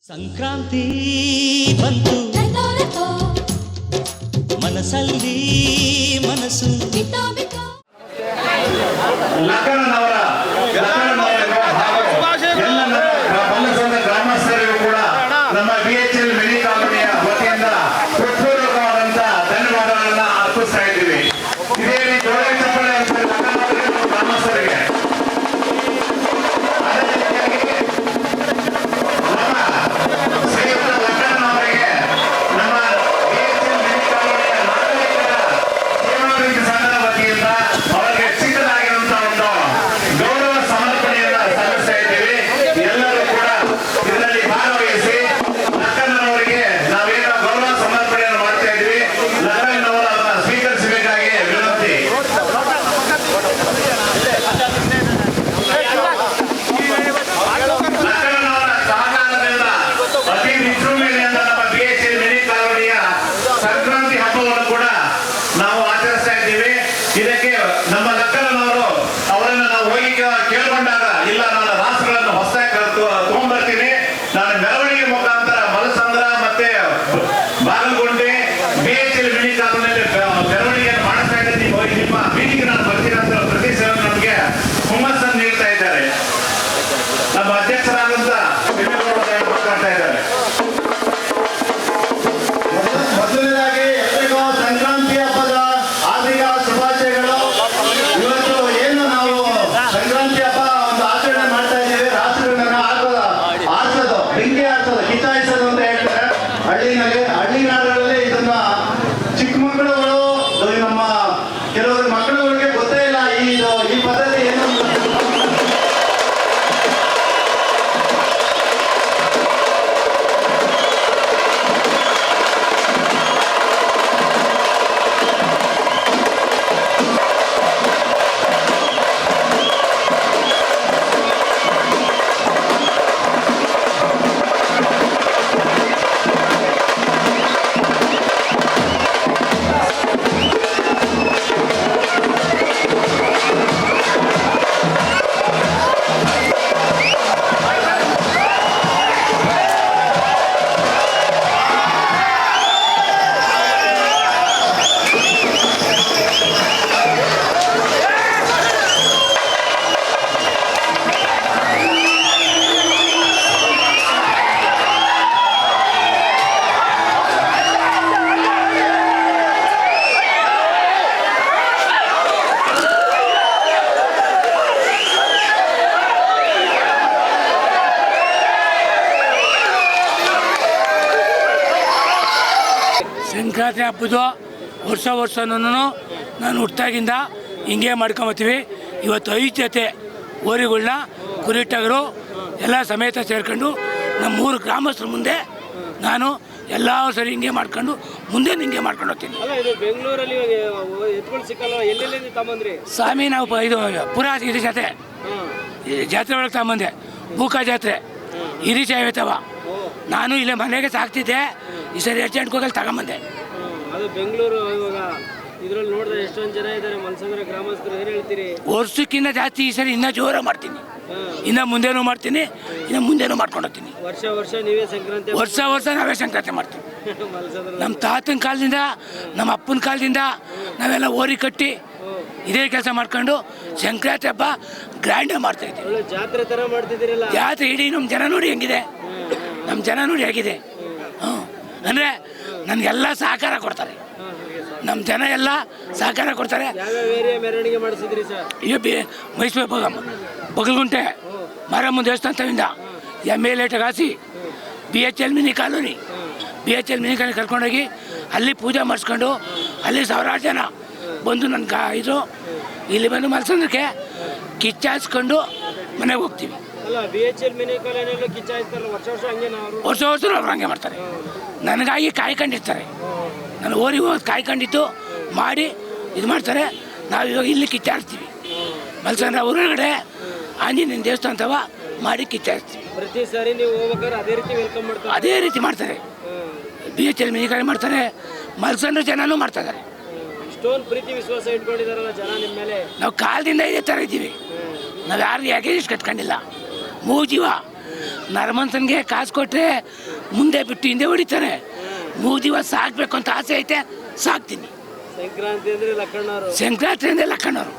ಸಂಕ್ರಾಂತಿ ಬಂತು ಮನಸ್ಸಲ್ಲಿ ಮನಸ್ಸು ಲಕ್ಕನವರ ಗ್ರಾಮಸ್ಥರಿಗೂ ಕೂಡ ನಮ್ಮ BHL ಮಿನಿ ಕಾಲೋನಿಯ ವತಿಯಿಂದ ಹೃತ್ಪೂರ್ವಕವಾದಂತ ಧನ್ಯವಾದಗಳನ್ನ ಅರ್ಪಿಸ್ತಾ ಇದ್ದೀವಿ. ಇದೇ ರೀತಿ ಜೋರಾಗಿ ಚಪ್ಪಾಳೆ ಗ್ರಾಮಸ್ಥರಿಗೆ ಇದಕ್ಕೆ ನಮ್ಮ ಲಕ್ಕನವರು ಅವರನ್ನು ನಾವು ಹೋಗಿ ಕೇಳ್ಕೊಂಡಾಗ ಇಲ್ಲ ನಾನು ರಾಷ್ಟ್ರಗಳನ್ನು ಹೊಸದಾಗಿ ತಗೊಂಡ್ಬರ್ತೀನಿ, ನಾನು ಮೆರವಣಿಗೆ ಮುಖಾಂತರ ಮಲಸಂದ್ರ ಮತ್ತೆ ಬಾಗಲಗುಂಟೆ BHL ಮಿನಿ ಕಾಲೋನಿಯಲ್ಲಿ ಮೆರವಣಿಗೆಯನ್ನು ಮಾಡಿಸ್ತಾ ಇದ್ದೀನಿ, ಹೋಗಿ ನಿಮ್ಮ ಮೀಟಿಂಗ್ ನಾನು ಬರ್ತೀನಿ ಅಂತ ಪ್ರತಿ ಸಲ ನಮಗೆ ಹುಮ್ಮಸ್ಸನ್ನು ನೀಡ್ತಾ ಇದ್ದಾರೆ. ನಮ್ಮ ಅಧ್ಯಕ್ಷರಾದಂತ ಮಾತಾಡ್ತಾ ಇದ್ದಾರೆ. ಮೊದಲನೇದಾಗಿ ಎಲ್ರಿಗೂ ಸಂಕ್ರಾಂತಿ ಹಬ್ಬದ ಹಾರ್ದಿಕ ಶುಭಾಶಯಗಳು. ಇವತ್ತು ಏನು ನಾವು ಸಂಕ್ರಾಂತಿ ಹಬ್ಬ ಒಂದು ಆಚರಣೆ ಮಾಡ್ತಾ ಇದ್ದೀವಿ, ರಾಷ್ಟ್ರಗಳನ್ನ ಆರಿಸೋದು, ಬೆಂಕಿ ಆರಿಸೋದು, ಕಿತ್ತಾಯಿಸೋದು ಅಂತ ಹೇಳ್ತಾರೆ ಹಳ್ಳಿನಾಡುಗಳಲ್ಲಿ. ಇದನ್ನ ಚಿಕ್ಕ ಮಕ್ಕಳುಗಳು, ನಮ್ಮ ಕೆಲವರು ಮಕ್ಕಳುಗಳಿಗೆ ಗೊತ್ತೇ ಇಲ್ಲ ಈ ಪದ್ಧತಿ ಏನು. ಸಂಕ್ರಾಂತಿ ಹಬ್ಬದ ವರ್ಷನೂ ನಾನು ಹುಟ್ಟಾಗಿಂದ ಹಿಂಗೆ ಮಾಡ್ಕೊಂಬತ್ತೀವಿ. ಇವತ್ತು 5 ಜೊತೆ ಓರಿಗಳನ್ನ ಕುರಿಟಗರು ಎಲ್ಲ ಸಮೇತ ಸೇರ್ಕೊಂಡು ನಮ್ಮ 3 ಗ್ರಾಮಸ್ಥರ ಮುಂದೆ ನಾನು ಎಲ್ಲ ಸರಿ ಹಿಂಗೆ ಮಾಡ್ಕೊಂಡು ಮುಂದೆ ಹಿಂಗೆ ಮಾಡ್ಕೊಂಡು ಹೋಗ್ತೀನಿ. ಸ್ವಾಮಿ ನಾವು ಇದು ಪುರಾ ಹಿರಿ ಜಾತ್ರೆ ಒಳಗೆ ತಗೊಂಬಂದೆ, ಬೂಕ ಜಾತ್ರೆ ಹಿರಿಚ ಆಯ್ತವ. ನಾನು ಇಲ್ಲೇ ಮನೆಗೆ ಸಾಕ್ತಿದ್ದೆ, ಈ ಸರಿ ಅರ್ಜೆಂಟ್ಗೆ ಹೋಗಲ್ಲಿ ತಗೊಂಬಂದೆ. ಅದು ಬೆಂಗಳೂರು ಇವಾಗ ಇದ್ರಲ್ಲಿ ನೋಡಿದ್ರೆ ಎಷ್ಟೊಂದು ಜನ ಇದ್ದಾರೆ ಮಲಸಂದ್ರ ಗ್ರಾಮಸ್ಥರು, ಏನು ಹೇಳ್ತೀರಿ? ವರ್ಷಕ್ಕಿಂತ ಜಾಸ್ತಿ ಈ ಸರಿ ಇನ್ನೂ ಜೋರ ಮಾಡ್ತೀನಿ, ಇನ್ನು ಮುಂದೇನೂ ಮಾಡ್ತೀನಿ, ಇನ್ನು ಮುಂದೇನೂ ಮಾಡ್ಕೊಂಡು ಹೋಗ್ತೀನಿ. ವರ್ಷ ನೀವೇ ಸಂಕ್ರಾಂತಿ ವರ್ಷ ನಾವೇ ಸಂಕ್ರಾಂತಿ ಮಾಡ್ತೀವಿ. ನಮ್ಮ ತಾತನ ಕಾಲದಿಂದ ನಮ್ಮ ಅಪ್ಪನ ಕಾಲದಿಂದ ನಾವೆಲ್ಲ ಓರಿ ಕಟ್ಟಿ ಇದೇ ಕೆಲಸ ಮಾಡ್ಕೊಂಡು ಸಂಕ್ರಾಂತಿ ಹಬ್ಬ ಗ್ರ್ಯಾಂಡಾಗಿ ಮಾಡ್ತಾ ಇದ್ದೀವಿ. ಜಾತ್ರೆ ಥರ ಮಾಡ್ತಿದ್ದೀರಲ್ಲ, ಜಾತ್ರೆ ಇಡೀ ನಮ್ಮ ಜನ ನೋಡಿ ಹೆಂಗಿದೆ, ನಮ್ಮ ಜನ ನೋಡಿ ಹೇಗಿದೆ. ಅಂದರೆ ನನಗೆಲ್ಲ ಸಹಕಾರ ಕೊಡ್ತಾರೆ, ನಮ್ಮ ಜನ ಎಲ್ಲ ಸಹಕಾರ ಕೊಡ್ತಾರೆ. ಮೆರವಣಿಗೆ ಮಾಡಿಸಿದ್ರಿ ಸರ್? ಈಗ ಮೈಸೂರು ಬಗಲ್ಗುಂಟೆ ಮಾರಮ್ಮ ದೇವಸ್ಥಾನದಿಂದ MLA ಹಾಸಿ BHL ಮಿನಿ ಕಾಲೋನಿ ಕರ್ಕೊಂಡೋಗಿ ಅಲ್ಲಿ ಪೂಜೆ ಮಾಡಿಸ್ಕೊಂಡು ಅಲ್ಲಿ ಸಾವಿರಾರು ಜನ ಬಂದು ನನ್ನ ಇದು ಇಲ್ಲಿ ಬಂದು ಮಲ್ಸಂದ್ರಕ್ಕೆ ಕಿಚ್ಚಾಯಿಸ್ಕೊಂಡು ಮನೆಗೆ ಹೋಗ್ತೀವಿ. BHL ಮಿನಿ ಕಾಲೋನಿಯಲ್ಲೂ ಕಿಚ್ಚಾಯಿಸ್ತಾರಲ್ಲ, ವರ್ಷ ಹಂಗೆ ವರ್ಷ ಅವ್ರು ಹಂಗೆ ಮಾಡ್ತಾರೆ. ನನಗಾಗಿ ಕಾಯ್ಕೊಂಡಿರ್ತಾರೆ, ನಾನು ಓರಿಗೆ ಹೋಗಿ ಕಾಯ್ಕೊಂಡಿದ್ದು ಮಾಡಿ ಇದು ಮಾಡ್ತಾರೆ. ನಾವು ಇವಾಗ ಇಲ್ಲಿ ಕಿಚ್ಚಾಡ್ತೀವಿ, ಮಲ್ಸಂದ್ರ ಊರೊಳಗಡೆ ಆಂಜನೇಯನ ದೇವಸ್ಥಾನ ತವ ಮಾಡಿ ಕಿಚ್ಚಾಡ್ತೀವಿ. ಪ್ರತಿ ಸಾರಿ ನೀವು ಹೋಗ್ಬೇಕಾದ್ರೆ ಅದೇ ರೀತಿ ವೆಲ್ಕಮ್ ಮಾಡ್ತಾರೆ? ಅದೇ ರೀತಿ ಮಾಡ್ತಾರೆ. BHL ಮಿನಿ ಕಾಲೋನಿ ಮಾಡ್ತಾರೆ, ಮಲ್ಸಂದ್ರ ಜನನೂ ಮಾಡ್ತಾ ಇದ್ದಾರೆ. ಇಷ್ಟೊಂದು ಪ್ರೀತಿ ವಿಶ್ವಾಸ ಇಟ್ಕೊಂಡಿದಾರಲ್ಲ ಜನ ನಿಮ್ಮ ಮೇಲೆ. ನಾವು ಕಾಲದಿಂದ ಇದೇ ಥರ ಇದ್ದೀವಿ, ನಾವು ಯಾರು ಯಾಕೆ ಇಷ್ಟು ಕಟ್ಕೊಂಡಿಲ್ಲ. ಮೂಗು ಜೀವ ನರಮನ್ಸನ್ಗೆ ಕಾಸು ಕೊಟ್ಟರೆ ಮುಂದೆ ಬಿಟ್ಟು ಹಿಂದೆ ಹೊಡಿತಾನೆ. 3 ದಿವಸ ಸಾಕ್ಬೇಕು ಅಂತ ಆಸೆ ಐತೆ, ಸಾಕ್ತೀನಿ. ಸಂಕ್ರಾಂತಿ ಅಂದರೆ ಲಕ್ಕಣ್ಣವರು. ಸಂಕ್ರಾಂತಿ ಅಂದರೆ ಲಕ್ಕಣ್ಣವರು.